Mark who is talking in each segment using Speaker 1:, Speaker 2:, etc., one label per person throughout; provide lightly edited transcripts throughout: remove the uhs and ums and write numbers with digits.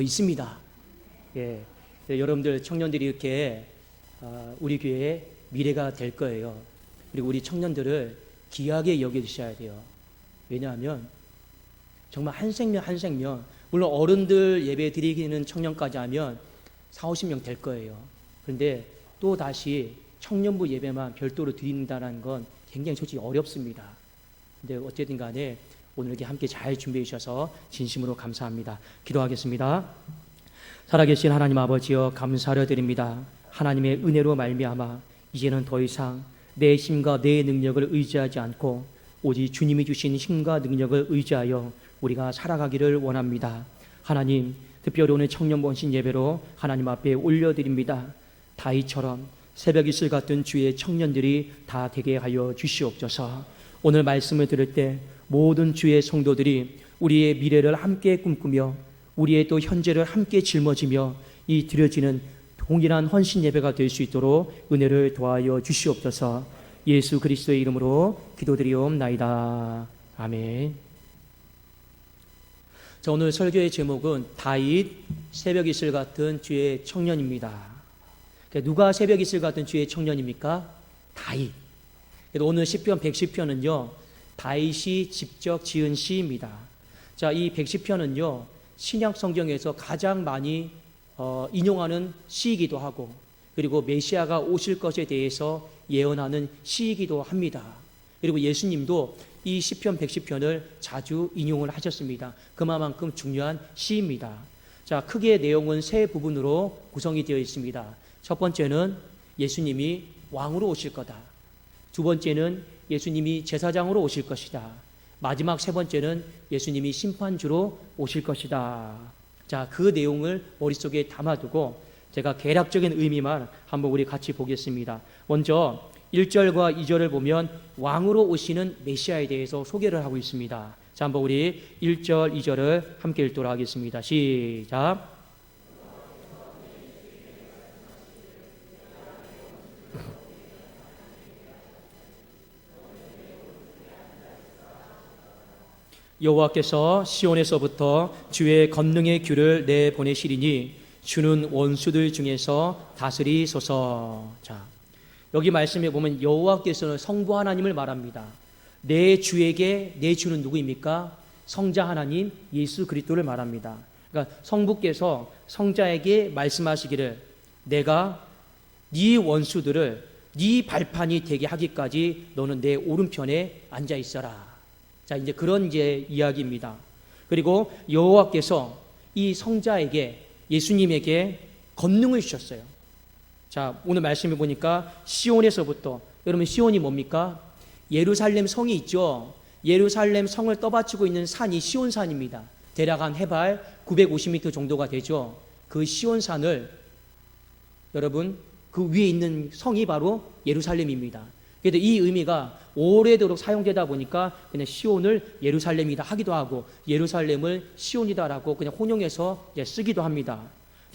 Speaker 1: 있습니다. 예, 여러분들 청년들이 이렇게 우리 교회의 미래가 될 거예요. 그리고 우리 청년들을 귀하게 여겨주셔야 돼요. 왜냐하면 정말 한 생명 한 생명, 물론 어른들 예배 드리기는 청년까지 하면 40-50명 될 거예요. 그런데 또 다시 청년부 예배만 별도로 드린다는 건 굉장히 솔직히 어렵습니다. 근데 어쨌든 간에 오늘 이렇게 함께 잘 준비해 주셔서 진심으로 감사합니다. 기도하겠습니다. 살아계신 하나님 아버지여, 감사를 드립니다. 하나님의 은혜로 말미암아 이제는 더 이상 내 힘과 내 능력을 의지하지 않고 오직 주님이 주신 힘과 능력을 의지하여 우리가 살아가기를 원합니다. 하나님, 특별히 오늘 청년본신 예배로 하나님 앞에 올려드립니다. 다윗처럼 새벽 이슬 같은 주의 청년들이 다 되게 하여 주시옵소서. 오늘 말씀을 들을 때 모든 주의 성도들이 우리의 미래를 함께 꿈꾸며 우리의 또 현재를 함께 짊어지며 이 드려지는 동일한 헌신 예배가 될 수 있도록 은혜를 도하여 주시옵소서. 예수 그리스도의 이름으로 기도드리옵나이다. 아멘. 자, 오늘 설교의 제목은 다윗 새벽 이슬 같은 주의 청년입니다. 누가 새벽 이슬 같은 주의 청년입니까? 다윗. 오늘 시편 110편은요 다윗이 직접 지은 시입니다. 자, 이 110편은요 신약 성경에서 가장 많이 인용하는 시이기도 하고, 그리고 메시아가 오실 것에 대해서 예언하는 시이기도 합니다. 그리고 예수님도 이 시편 110편을 자주 인용을 하셨습니다. 그만큼 중요한 시입니다. 자, 크게 내용은 세 부분으로 구성이 되어 있습니다. 첫 번째는 예수님이 왕으로 오실 거다. 두 번째는 예수님이 제사장으로 오실 것이다. 마지막 세 번째는 예수님이 심판주로 오실 것이다. 자, 그 내용을 머릿속에 담아두고 제가 개략적인 의미만 한번 우리 같이 보겠습니다. 먼저 1절과 2절을 보면 왕으로 오시는 메시아에 대해서 소개를 하고 있습니다. 자, 한번 우리 1절, 2절을 함께 읽도록 하겠습니다. 시작. 여호와께서 시온에서부터 주의 권능의 귤을 내보내시리니 주는 원수들 중에서 다스리소서. 자, 여기 말씀에 보면 여호와께서는 성부 하나님을 말합니다. 내 주에게, 내 주는 누구입니까? 성자 하나님 예수 그리스도를 말합니다. 그러니까 성부께서 성자에게 말씀하시기를 내가 네 원수들을 네 발판이 되게 하기까지 너는 내 오른편에 앉아 있어라. 자, 이제 그런 이야기입니다. 그리고 여호와께서 이 성자에게, 예수님에게 권능을 주셨어요. 자, 오늘 말씀해 보니까 시온에서부터, 여러분 시온이 뭡니까? 예루살렘 성이 있죠. 예루살렘 성을 떠받치고 있는 산이 시온산입니다. 대략 한 해발 950m 정도가 되죠. 그 시온산을, 여러분 그 위에 있는 성이 바로 예루살렘입니다. 그래도 이 의미가 오래도록 사용되다 보니까 그냥 시온을 예루살렘이다 하기도 하고 예루살렘을 시온이다라고 그냥 혼용해서 쓰기도 합니다.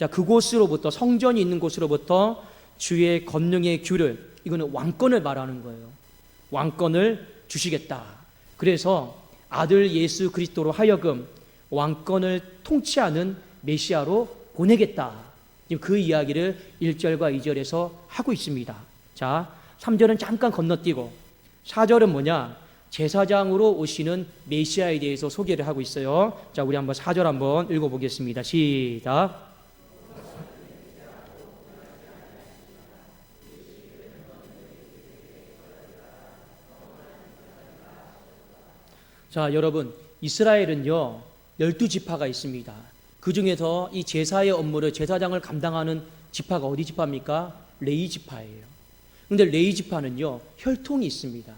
Speaker 1: 자, 그곳으로부터, 성전이 있는 곳으로부터 주의 권능의 귤을, 이거는 왕권을 말하는 거예요. 왕권을 주시겠다. 그래서 아들 예수 그리스도로 하여금 왕권을 통치하는 메시아로 보내겠다. 지금 그 이야기를 1절과 2절에서 하고 있습니다. 자, 3절은 잠깐 건너뛰고 4절은 뭐냐? 제사장으로 오시는 메시아에 대해서 소개를 하고 있어요. 자, 우리 한번 4절 한번 읽어보겠습니다. 시작. 자, 여러분 이스라엘은요 12지파가 있습니다. 그 중에서 이 제사의 업무를, 제사장을 감당하는 지파가 어디 지파입니까? 레위 지파예요. 그런데 레위 지파는요 혈통이 있습니다.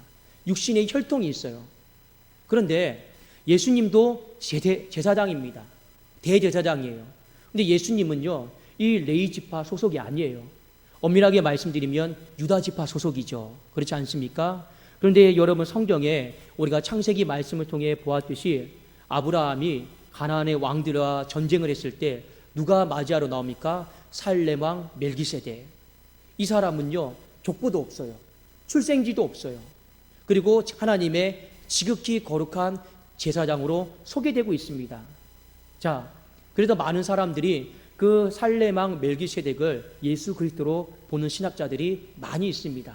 Speaker 1: 육신의 혈통이 있어요. 그런데 예수님도 제사장입니다. 대제사장이에요. 근데 예수님은요 이 레위 지파 소속이 아니에요. 엄밀하게 말씀드리면 유다 지파 소속이죠. 그렇지 않습니까? 그런데 여러분 성경에 우리가 창세기 말씀을 통해 보았듯이 아브라함이 가나안의 왕들과 전쟁을 했을 때 누가 맞이하러 나옵니까? 살렘 왕 멜기세덱. 이 사람은요 족보도 없어요. 출생지도 없어요. 그리고 하나님의 지극히 거룩한 제사장으로 소개되고 있습니다. 자, 그래서 많은 사람들이 그 살레망 멜기세덱을 예수 그리스도로 보는 신학자들이 많이 있습니다.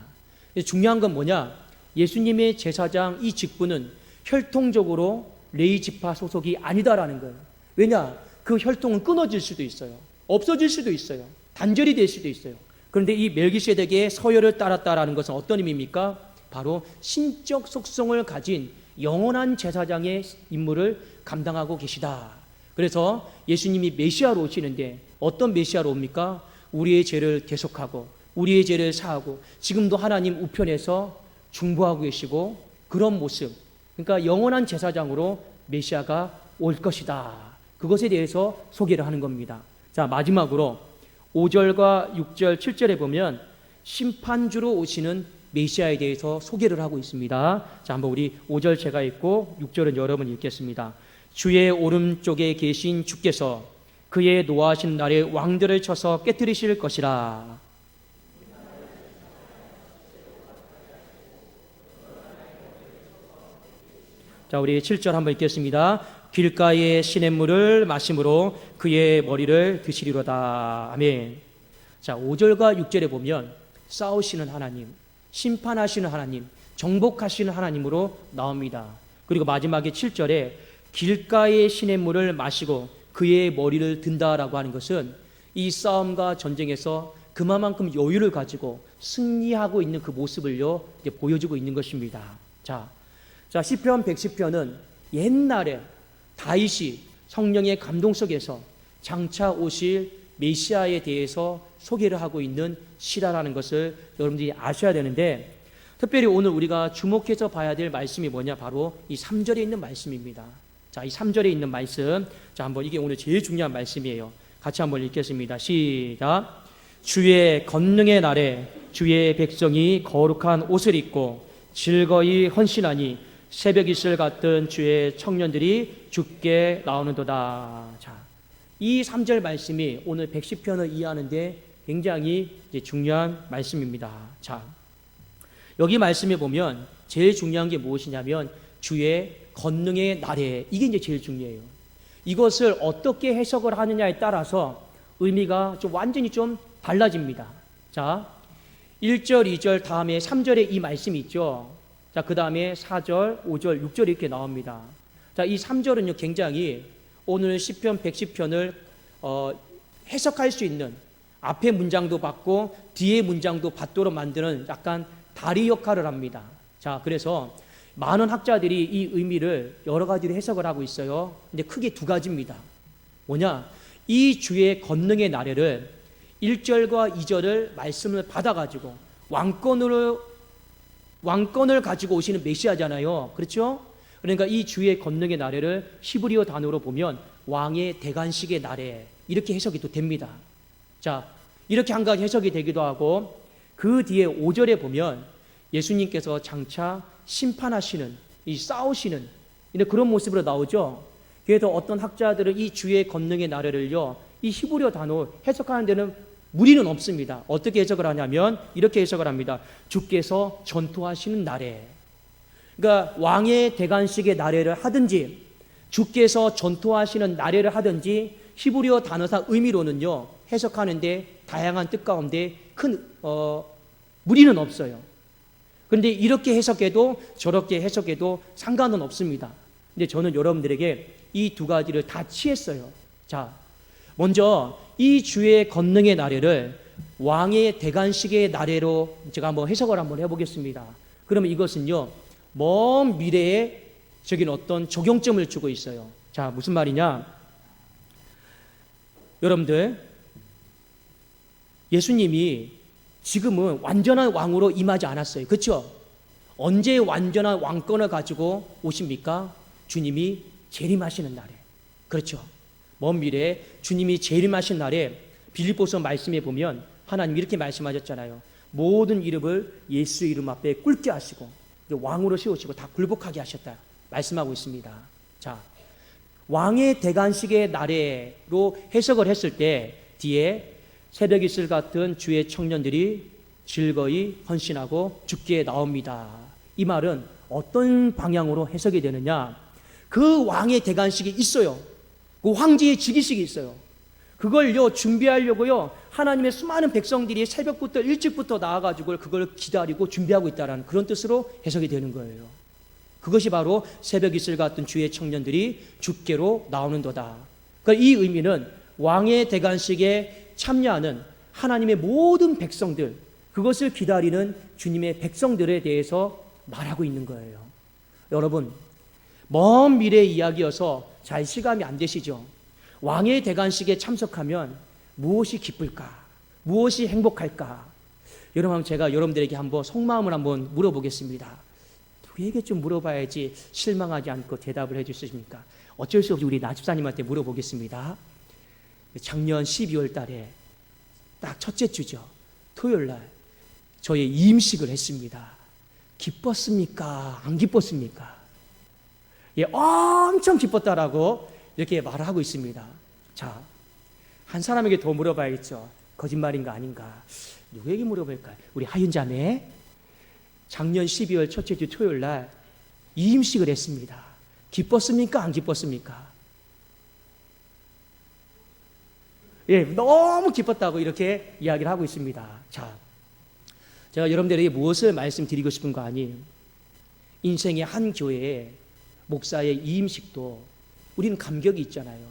Speaker 1: 중요한 건 뭐냐? 예수님의 제사장 이 직분은 혈통적으로 레위 지파 소속이 아니다라는 거예요. 왜냐? 그 혈통은 끊어질 수도 있어요. 없어질 수도 있어요. 단절이 될 수도 있어요. 그런데 이 멜기세덱의 서열을 따랐다라는 것은 어떤 의미입니까? 바로 신적 속성을 가진 영원한 제사장의 임무를 감당하고 계시다. 그래서 예수님이 메시아로 오시는데 어떤 메시아로 옵니까? 우리의 죄를 대속하고 우리의 죄를 사하고 지금도 하나님 우편에서 중보하고 계시고 그런 모습, 그러니까 영원한 제사장으로 메시아가 올 것이다. 그것에 대해서 소개를 하는 겁니다. 자, 마지막으로 5절과 6절, 7절에 보면 심판주로 오시는 메시아에 대해서 소개를 하고 있습니다. 자, 한번 우리 5절 제가 읽고 6절은 여러분 읽겠습니다. 주의 오른쪽에 계신 주께서 그의 노하신 날에 왕들을 쳐서 깨뜨리실 것이라. 자, 우리 7절 한번 읽겠습니다. 길가의 시냇물을 마심으로 그의 머리를 드시리로다. 아멘. 자, 5절과 6절에 보면 싸우시는 하나님, 심판하시는 하나님, 정복하시는 하나님으로 나옵니다. 그리고 마지막에 7절에 길가의 시냇물을 마시고 그의 머리를 든다라고 하는 것은 이 싸움과 전쟁에서 그만큼 여유를 가지고 승리하고 있는 그 모습을요 이제 보여주고 있는 것입니다. 자, 시편 110편은 옛날에 다윗이 성령의 감동 속에서 장차 오실 메시아에 대해서 소개를 하고 있는 시라라는 것을 여러분들이 아셔야 되는데, 특별히 오늘 우리가 주목해서 봐야 될 말씀이 뭐냐? 바로 이 3절에 있는 말씀입니다. 자, 이 3절에 있는 말씀, 자, 한번 이게 오늘 제일 중요한 말씀이에요. 같이 한번 읽겠습니다. 시작. 주의 권능의 날에 주의 백성이 거룩한 옷을 입고 즐거이 헌신하니 새벽 이슬 같은 주의 청년들이 주께 나오는도다. 자, 이 3절 말씀이 오늘 110편을 이해하는데 굉장히 중요한 말씀입니다. 자, 여기 말씀에 보면 제일 중요한 게 무엇이냐면 주의 권능의 날에, 이게 이제 제일 중요해요. 이것을 어떻게 해석을 하느냐에 따라서 의미가 완전히 달라집니다. 자, 1절, 2절 다음에 3절에 이 말씀이 있죠. 자, 그 다음에 4절, 5절, 6절 이렇게 나옵니다. 자, 이 3절은요 굉장히 오늘 시편 110편을 해석할 수 있는, 앞에 문장도 받고 뒤에 문장도 받도록 만드는 약간 다리 역할을 합니다. 자, 그래서 많은 학자들이 이 의미를 여러 가지로 해석을 하고 있어요. 근데 크게 두 가지입니다. 뭐냐? 이 주의 권능의 나래를 1절과 2절을 말씀을 받아가지고 왕권을 가지고 오시는 메시아잖아요. 그렇죠? 그러니까 이 주의 권능의 나래를 히브리어 단어로 보면 왕의 대관식의 나래, 이렇게 해석이 또 됩니다. 자, 이렇게 한 가지 해석이 되기도 하고, 그 뒤에 5절에 보면 예수님께서 장차 심판하시는, 이 싸우시는 이런 그런 모습으로 나오죠. 그래서 어떤 학자들은 이 주의 권능의 나래를요 이 히브리어 단어 해석하는 데는 무리는 없습니다. 어떻게 해석을 하냐면 이렇게 해석을 합니다. 주께서 전투하시는 나래. 그러니까 왕의 대관식의 나래를 하든지 주께서 전투하시는 나래를 하든지 히브리어 단어상 의미로는요 해석하는데 다양한 뜻 가운데 큰 무리는 없어요. 그런데 이렇게 해석해도 저렇게 해석해도 상관은 없습니다. 근데 저는 여러분들에게 이 두 가지를 다 취했어요. 자, 먼저 이 주의 권능의 나래를 왕의 대관식의 나래로 제가 한번 해석을 한번 해보겠습니다. 그러면 이것은요 먼 미래에 저긴 어떤 적용점을 주고 있어요. 자, 무슨 말이냐? 여러분들, 예수님이 지금은 완전한 왕으로 임하지 않았어요. 그렇죠? 언제 완전한 왕권을 가지고 오십니까? 주님이 재림하시는 날에. 그렇죠? 먼 미래에 주님이 재림하신 날에 빌립보서 말씀에 보면 하나님 이렇게 말씀하셨잖아요. 모든 이름을 예수의 이름 앞에 꿇게 하시고 왕으로 세우시고 다 굴복하게 하셨다 말씀하고 있습니다. 자, 왕의 대관식의 날에로 해석을 했을 때 뒤에 새벽 이슬 같은 주의 청년들이 즐거이 헌신하고 죽게 나옵니다. 이 말은 어떤 방향으로 해석이 되느냐? 그 왕의 대관식이 있어요. 그 황제의 즉위식이 있어요. 그걸요 준비하려고요 하나님의 수많은 백성들이 새벽부터 일찍부터 나와가지고 그걸 기다리고 준비하고 있다라는 그런 뜻으로 해석이 되는 거예요. 그것이 바로 새벽 이슬 같은 주의 청년들이 주께로 나오는도다. 그러니까 이 의미는 왕의 대관식에 참여하는 하나님의 모든 백성들, 그것을 기다리는 주님의 백성들에 대해서 말하고 있는 거예요. 여러분, 먼 미래 이야기여서 잘 실감이 안 되시죠? 왕의 대관식에 참석하면 무엇이 기쁠까? 무엇이 행복할까? 여러분, 제가 여러분들에게 한번 속마음을 한번 물어보겠습니다. 우리에게 좀 물어봐야지 실망하지 않고 대답을 해 주십니까? 어쩔 수 없이 우리 나집사님한테 물어보겠습니다. 작년 12월 달에 딱 첫째 주죠. 토요일 날 저의 이임식을 했습니다. 기뻤습니까? 안 기뻤습니까? 예, 엄청 기뻤다라고 이렇게 말을 하고 있습니다. 자, 한 사람에게 더 물어봐야겠죠. 거짓말인가 아닌가? 누구에게 물어볼까요? 우리 하윤자매. 작년 12월 첫째 주 토요일 날 이임식을 했습니다. 기뻤습니까? 안 기뻤습니까? 예, 너무 기뻤다고 이렇게 이야기를 하고 있습니다. 자, 제가 여러분들에게 무엇을 말씀드리고 싶은 거 아니에요? 인생의 한 교회에 목사의 이임식도 우리는 감격이 있잖아요.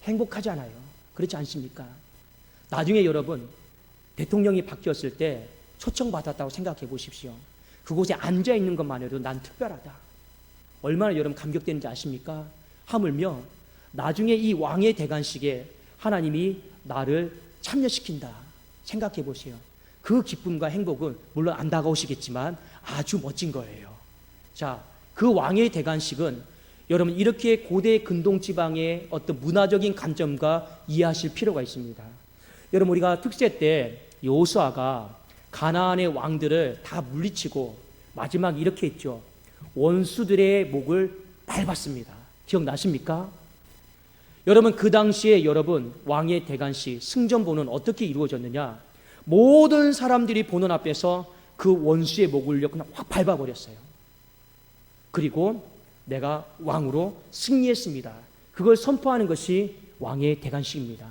Speaker 1: 행복하잖아요. 그렇지 않습니까? 나중에 여러분 대통령이 바뀌었을 때 초청받았다고 생각해 보십시오. 그곳에 앉아 있는 것만 해도 난 특별하다. 얼마나 여러분 감격되는지 아십니까? 하물며 나중에 이 왕의 대관식에 하나님이 나를 참여시킨다. 생각해 보세요. 그 기쁨과 행복은 물론 안 다가오시겠지만 아주 멋진 거예요. 자, 그 왕의 대관식은 여러분 이렇게 고대 근동지방의 어떤 문화적인 관점과 이해하실 필요가 있습니다. 여러분 우리가 특세 때 여호수아가 가나안의 왕들을 다 물리치고 마지막 이렇게 했죠. 원수들의 목을 밟았습니다. 기억나십니까? 여러분 그 당시에 여러분 왕의 대관식 승전보는 어떻게 이루어졌느냐? 모든 사람들이 보는 앞에서 그 원수의 목을 그냥 확 밟아버렸어요. 그리고 내가 왕으로 승리했습니다. 그걸 선포하는 것이 왕의 대관식입니다.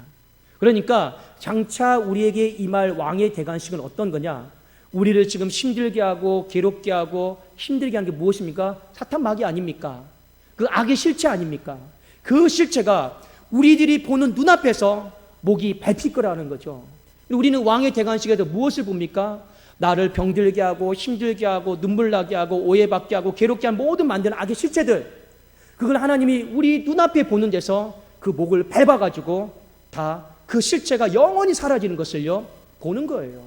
Speaker 1: 그러니까 장차 우리에게 임할 왕의 대관식은 어떤 거냐? 우리를 지금 힘들게 하고 괴롭게 하고 힘들게 하는 게 무엇입니까? 사탄 마귀 아닙니까? 그 악의 실체 아닙니까? 그 실체가 우리들이 보는 눈앞에서 목이 밟힐 거라는 거죠. 우리는 왕의 대관식에서 무엇을 봅니까? 나를 병들게 하고 힘들게 하고 눈물 나게 하고 오해받게 하고 괴롭게 한 모든 만드는 악의 실체들, 그걸 하나님이 우리 눈앞에 보는 데서 그 목을 밟아가지고 다 그 실체가 영원히 사라지는 것을요 보는 거예요.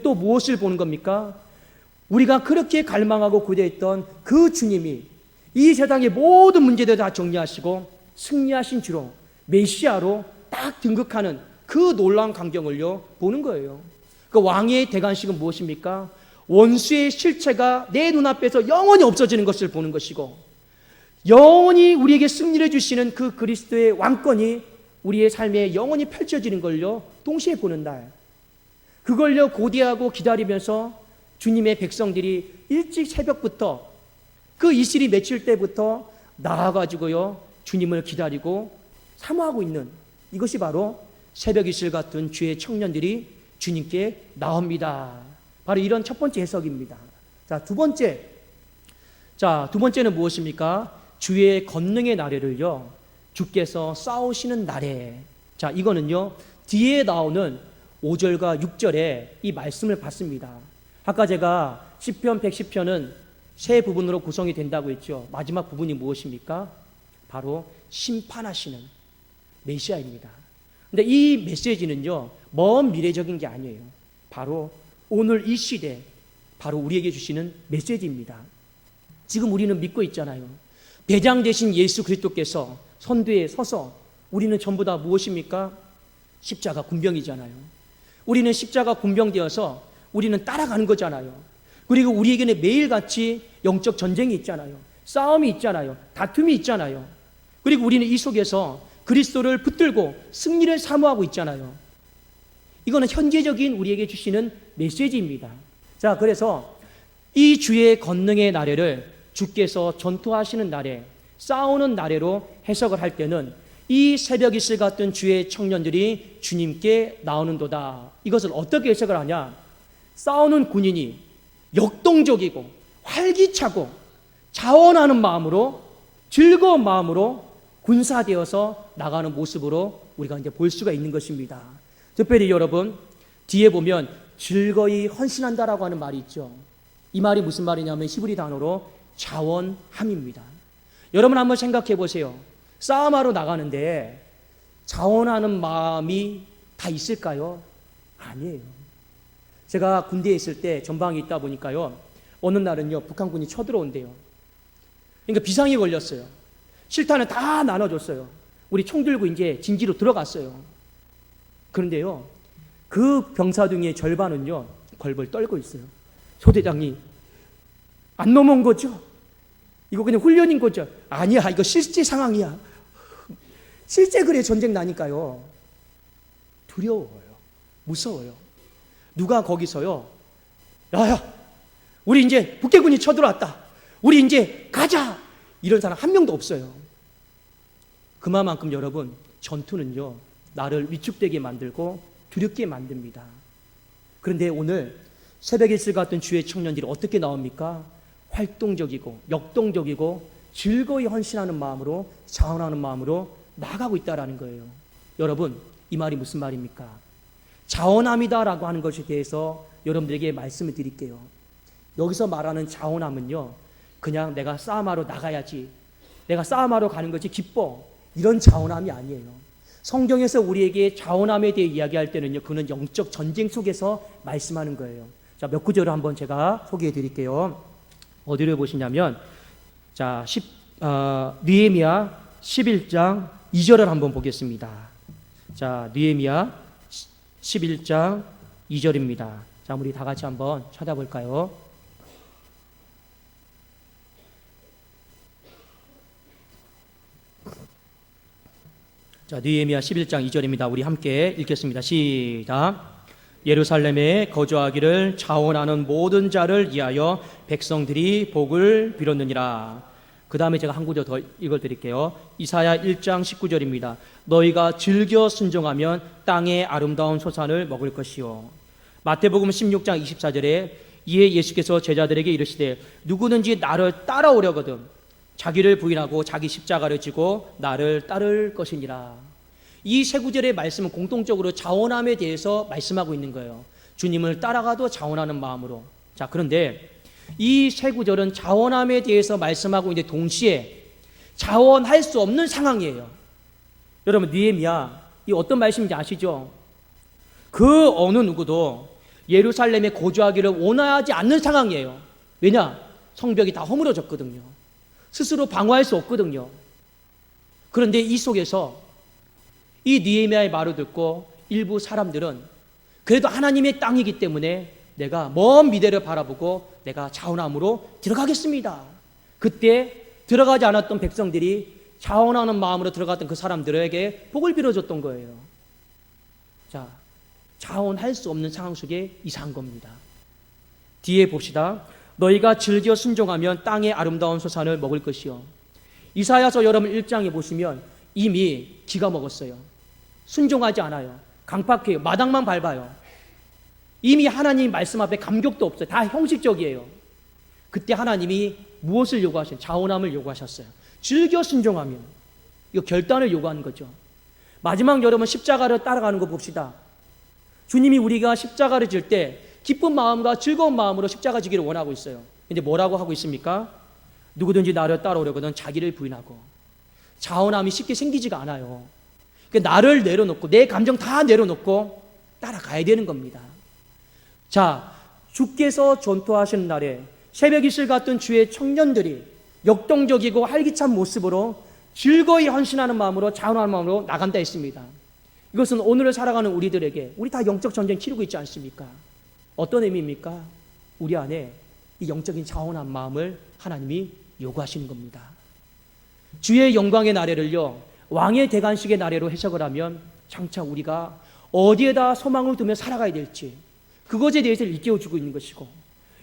Speaker 1: 또 무엇을 보는 겁니까? 우리가 그렇게 갈망하고 구대했던 그 주님이 이 세상의 모든 문제들 다 정리하시고 승리하신 주로 메시아로 딱 등극하는 그 놀라운 광경을요 보는 거예요. 그 왕의 대관식은 무엇입니까? 원수의 실체가 내 눈앞에서 영원히 없어지는 것을 보는 것이고, 영원히 우리에게 승리를 주시는 그 그리스도의 왕권이 우리의 삶에 영원히 펼쳐지는 걸요 동시에 보는 날, 그걸요 고대하고 기다리면서 주님의 백성들이 일찍 새벽부터 그 이슬이 맺힐 때부터 나와가지고요 주님을 기다리고 사모하고 있는, 이것이 바로 새벽 이슬 같은 주의 청년들이 주님께 나옵니다. 바로 이런 첫 번째 해석입니다. 자, 두 번째는 무엇입니까? 주의 권능의 나래를요 주께서 싸우시는 날에. 자, 이거는요 뒤에 나오는 5절과 6절에 이 말씀을 받습니다. 아까 제가 시편 110편은 세 부분으로 구성이 된다고 했죠. 마지막 부분이 무엇입니까? 바로 심판하시는 메시아입니다. 근데 이 메시지는요 먼 미래적인 게 아니에요. 바로 오늘 이 시대, 바로 우리에게 주시는 메시지입니다. 지금 우리는 믿고 있잖아요. 대장 되신 예수 그리스도께서 선두에 서서, 우리는 전부 다 무엇입니까? 십자가 군병이잖아요. 우리는 십자가 군병되어서 우리는 따라가는 거잖아요. 그리고 우리에게는 매일같이 영적 전쟁이 있잖아요. 싸움이 있잖아요. 다툼이 있잖아요. 그리고 우리는 이 속에서 그리스도를 붙들고 승리를 사모하고 있잖아요. 이거는 현재적인 우리에게 주시는 메시지입니다. 자, 그래서 이 주의 권능의 나래를 주께서 전투하시는 날에, 싸우는 날에로 해석을 할 때는 이 새벽 이슬 같은 주의 청년들이 주님께 나오는도다. 이것을 어떻게 해석을 하냐? 싸우는 군인이 역동적이고 활기차고 자원하는 마음으로, 즐거운 마음으로 군사되어서 나가는 모습으로 우리가 이제 볼 수가 있는 것입니다. 특별히 여러분, 뒤에 보면 즐거이 헌신한다라고 하는 말이 있죠. 이 말이 무슨 말이냐면 히브리 단어로 자원함입니다. 여러분 한번 생각해 보세요. 싸움하러 나가는데 자원하는 마음이 다 있을까요? 아니에요. 제가 군대에 있을 때 전방에 있다 보니까요, 어느 날은요 북한군이 쳐들어온대요. 그러니까 비상이 걸렸어요. 실탄을 다 나눠줬어요. 우리 총 들고 이제 진지로 들어갔어요. 그런데요, 그 병사 중에 절반은요 벌벌 떨고 있어요. 소대장이 안 넘어온 거죠? 이거 그냥 훈련인 거죠? 아니야, 이거 실제 상황이야. 실제 그래 전쟁 나니까요. 두려워요. 무서워요. 누가 거기서요, 야야, 우리 이제 북해군이 쳐들어왔다, 우리 이제 가자, 이런 사람 한 명도 없어요. 그만큼 여러분, 전투는요 나를 위축되게 만들고 두렵게 만듭니다. 그런데 오늘 새벽 일슬 같은 주의 청년들이 어떻게 나옵니까? 활동적이고 역동적이고 즐거이 헌신하는 마음으로, 자원하는 마음으로 나가고 있다라는 거예요. 여러분, 이 말이 무슨 말입니까? 자원함이다라고 하는 것에 대해서 여러분들에게 말씀을 드릴게요. 여기서 말하는 자원함은요, 그냥 내가 싸움하러 나가야지, 내가 싸움하러 가는 것이 기뻐, 이런 자원함이 아니에요. 성경에서 우리에게 자원함에 대해 이야기할 때는요, 그는 영적 전쟁 속에서 말씀하는 거예요. 자, 몇 구절을 한번 제가 소개해 드릴게요. 어디를 보시냐면, 자, 느헤미야 11장 2절을 한번 보겠습니다. 자, 느헤미야 11장 2절입니다. 자, 우리 다 같이 한번 찾아볼까요? 자, 느헤미야 11장 2절입니다. 우리 함께 읽겠습니다. 시작. 예루살렘에 거주하기를 자원하는 모든 자를 위하여 백성들이 복을 빌었느니라. 그 다음에 제가 한 구절 더 읽어드릴게요. 이사야 1장 19절입니다. 너희가 즐겨 순종하면 땅의 아름다운 소산을 먹을 것이요. 마태복음 16장 24절에 이에 예수께서 제자들에게 이르시되 누구든지 나를 따라오려거든 자기를 부인하고 자기 십자가를 지고 나를 따를 것이니라. 이 세 구절의 말씀은 공통적으로 자원함에 대해서 말씀하고 있는 거예요. 주님을 따라가도 자원하는 마음으로. 자, 그런데 이 세 구절은 자원함에 대해서 말씀하고 있는데 동시에 자원할 수 없는 상황이에요. 여러분, 느헤미야 이 어떤 말씀인지 아시죠? 그 어느 누구도 예루살렘에 거주하기를 원하지 않는 상황이에요. 왜냐? 성벽이 다 허물어졌거든요. 스스로 방어할 수 없거든요. 그런데 이 속에서 이 느헤미야의 말을 듣고 일부 사람들은 그래도 하나님의 땅이기 때문에 내가 먼 미래를 바라보고 내가 자원함으로 들어가겠습니다. 그때 들어가지 않았던 백성들이 자원하는 마음으로 들어갔던 그 사람들에게 복을 빌어줬던 거예요. 자, 자원할 수 없는 상황 속에 이상한 겁니다. 뒤에 봅시다. 너희가 즐겨 순종하면 땅의 아름다운 소산을 먹을 것이요. 이사야서 여러분 1장에 보시면 이미 기가 먹었어요. 순종하지 않아요. 강팍해요. 마당만 밟아요. 이미 하나님 말씀 앞에 감격도 없어요. 다 형식적이에요. 그때 하나님이 무엇을 요구하셨어요? 자원함을 요구하셨어요. 즐겨 순종하면. 이거 결단을 요구하는 거죠. 마지막 여러분 십자가를 따라가는 거 봅시다. 주님이 우리가 십자가를 질 때 기쁜 마음과 즐거운 마음으로 십자가 지기를 원하고 있어요. 근데 뭐라고 하고 있습니까? 누구든지 나를 따라오려거든 자기를 부인하고. 자원함이 쉽게 생기지가 않아요. 그러니까 나를 내려놓고 내 감정 다 내려놓고 따라가야 되는 겁니다. 자, 주께서 전투하시는 날에 새벽 이슬 같은 주의 청년들이 역동적이고 활기찬 모습으로 즐거이 헌신하는 마음으로 자원하는 마음으로 나간다 했습니다. 이것은 오늘을 살아가는 우리들에게, 우리 다 영적 전쟁 치르고 있지 않습니까? 어떤 의미입니까? 우리 안에 이 영적인 자원한 마음을 하나님이 요구하시는 겁니다. 주의 영광의 나래를요, 왕의 대관식의 나래로 해석을 하면 장차 우리가 어디에다 소망을 두며 살아가야 될지 그것에 대해서 일깨워주고 있는 것이고,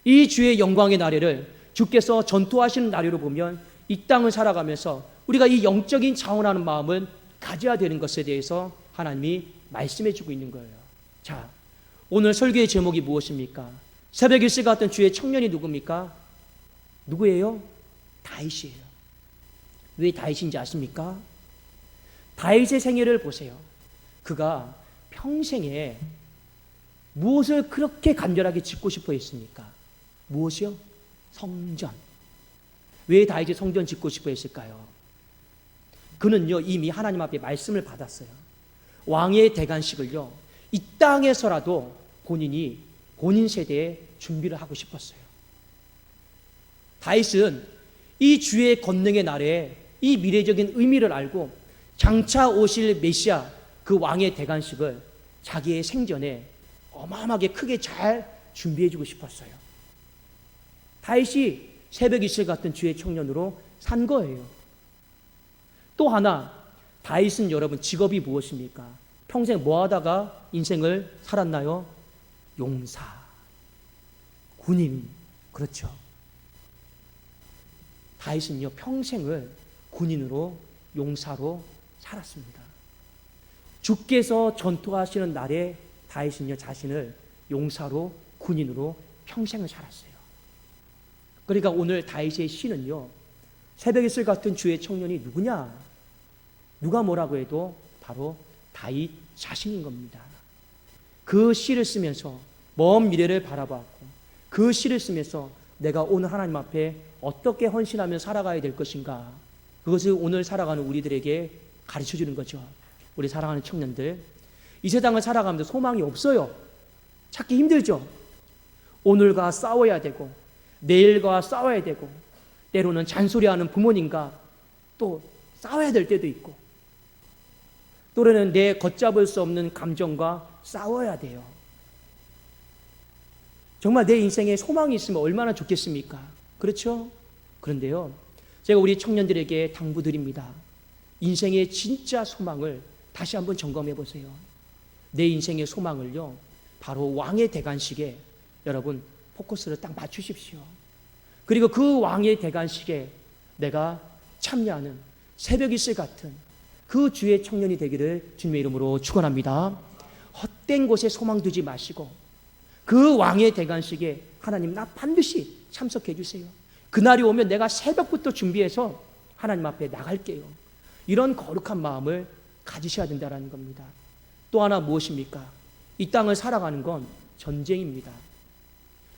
Speaker 1: 이 주의 영광의 나래를 주께서 전투하시는 나래로 보면 이 땅을 살아가면서 우리가 이 영적인 자원하는 마음을 가져야 되는 것에 대해서 하나님이 말씀해 주고 있는 거예요. 자, 오늘 설교의 제목이 무엇입니까? 새벽 일시 같은 주의 청년이 누굽니까? 누구예요? 다윗이에요. 왜 다윗인지 아십니까? 다윗의 생애를 보세요. 그가 평생에 무엇을 그렇게 간절하게 짓고 싶어 했습니까? 무엇이요? 성전. 왜 다윗이 성전 짓고 싶어 했을까요? 그는요, 이미 하나님 앞에 말씀을 받았어요. 왕의 대관식을요, 이 땅에서라도 본인 세대에 준비를 하고 싶었어요. 다윗은 이 주의 권능의 날에 이 미래적인 의미를 알고 장차 오실 메시아 그 왕의 대관식을 자기의 생전에 어마어마하게 크게 잘 준비해주고 싶었어요. 다윗이 새벽 이슬 같은 주의 청년으로 산 거예요. 또 하나, 다윗은 여러분 직업이 무엇입니까? 평생 뭐 하다가 인생을 살았나요? 용사, 군인. 그렇죠. 다윗은요, 평생을 군인으로, 용사로 살았습니다. 주께서 전투하시는 날에 다윗은요, 자신을 용사로, 군인으로 평생을 살았어요. 그러니까 오늘 다윗의 시는요, 새벽 이슬 같은 주의 청년이 누구냐? 누가 뭐라고 해도 바로 다윗 자신인 겁니다. 그 시를 쓰면서 먼 미래를 바라봤고, 그 시를 쓰면서 내가 오늘 하나님 앞에 어떻게 헌신하며 살아가야 될 것인가, 그것을 오늘 살아가는 우리들에게 가르쳐 주는 거죠. 우리 사랑하는 청년들, 이 세상을 살아가면서 소망이 없어요. 찾기 힘들죠. 오늘과 싸워야 되고, 내일과 싸워야 되고, 때로는 잔소리하는 부모님과 또 싸워야 될 때도 있고, 또래는 내 걷잡을 수 없는 감정과 싸워야 돼요. 정말 내 인생에 소망이 있으면 얼마나 좋겠습니까? 그렇죠? 그런데요, 제가 우리 청년들에게 당부드립니다. 인생의 진짜 소망을 다시 한번 점검해 보세요. 내 인생의 소망을요, 바로 왕의 대관식에 여러분 포커스를 딱 맞추십시오. 그리고 그 왕의 대관식에 내가 참여하는 새벽 이슬 같은 그 주의 청년이 되기를 주님의 이름으로 축원합니다. 헛된 곳에 소망 두지 마시고 그 왕의 대관식에 하나님, 나 반드시 참석해 주세요. 그날이 오면 내가 새벽부터 준비해서 하나님 앞에 나갈게요. 이런 거룩한 마음을 가지셔야 된다는 겁니다. 또 하나 무엇입니까? 이 땅을 살아가는 건 전쟁입니다.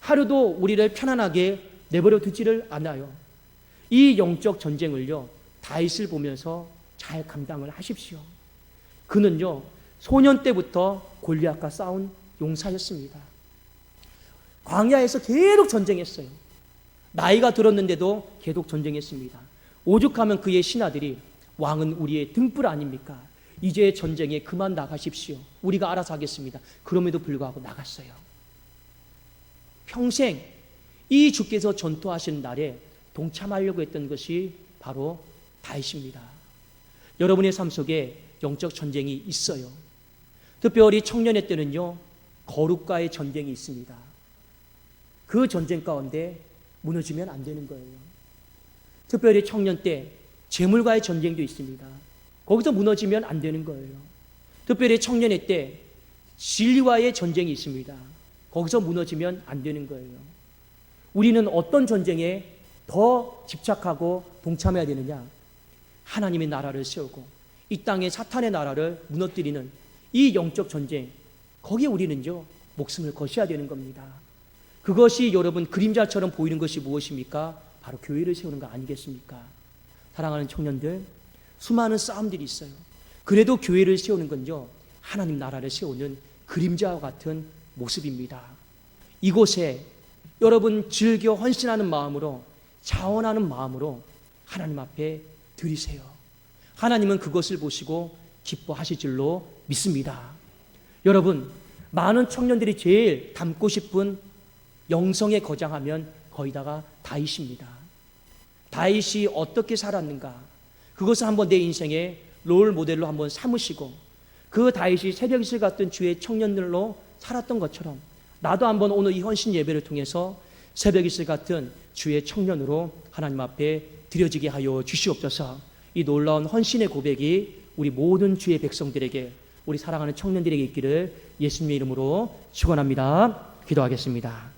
Speaker 1: 하루도 우리를 편안하게 내버려 두지를 않아요. 이 영적 전쟁을요, 다윗을 보면서 잘 감당을 하십시오. 그는요, 소년 때부터 골리앗과 싸운 용사였습니다. 광야에서 계속 전쟁했어요. 나이가 들었는데도 계속 전쟁했습니다. 오죽하면 그의 신하들이, 왕은 우리의 등불 아닙니까? 이제 전쟁에 그만 나가십시오. 우리가 알아서 하겠습니다. 그럼에도 불구하고 나갔어요. 평생 이 주께서 전투하시는 날에 동참하려고 했던 것이 바로 다윗입니다. 여러분의 삶 속에 영적 전쟁이 있어요. 특별히 청년의 때는요, 거룩과의 전쟁이 있습니다. 그 전쟁 가운데 무너지면 안 되는 거예요. 특별히 청년 때 재물과의 전쟁도 있습니다. 거기서 무너지면 안 되는 거예요. 특별히 청년의 때 진리와의 전쟁이 있습니다. 거기서 무너지면 안 되는 거예요. 우리는 어떤 전쟁에 더 집착하고 동참해야 되느냐? 하나님의 나라를 세우고 이 땅에 사탄의 나라를 무너뜨리는 이 영적 전쟁, 거기에 우리는요, 목숨을 거셔야 되는 겁니다. 그것이 여러분 그림자처럼 보이는 것이 무엇입니까? 바로 교회를 세우는 거 아니겠습니까? 사랑하는 청년들, 수많은 싸움들이 있어요. 그래도 교회를 세우는 건요, 하나님 나라를 세우는 그림자와 같은 모습입니다. 이곳에 여러분 즐겨 헌신하는 마음으로, 자원하는 마음으로 하나님 앞에 드리세요. 하나님은 그것을 보시고 기뻐하실 줄로 믿습니다. 여러분, 많은 청년들이 제일 닮고 싶은 영성의 거장하면 거의 다가 다윗입니다. 다윗이 어떻게 살았는가, 그것을 한번 내 인생의 롤 모델로 한번 삼으시고, 그 다윗이 새벽 이슬 같은 주의 청년들로 살았던 것처럼 나도 한번 오늘 이 헌신 예배를 통해서 새벽 이슬 같은 주의 청년으로 하나님 앞에 드려지게 하여 주시옵소서. 이 놀라운 헌신의 고백이 우리 모든 주의 백성들에게, 우리 사랑하는 청년들에게 있기를 예수님의 이름으로 축원합니다. 기도하겠습니다.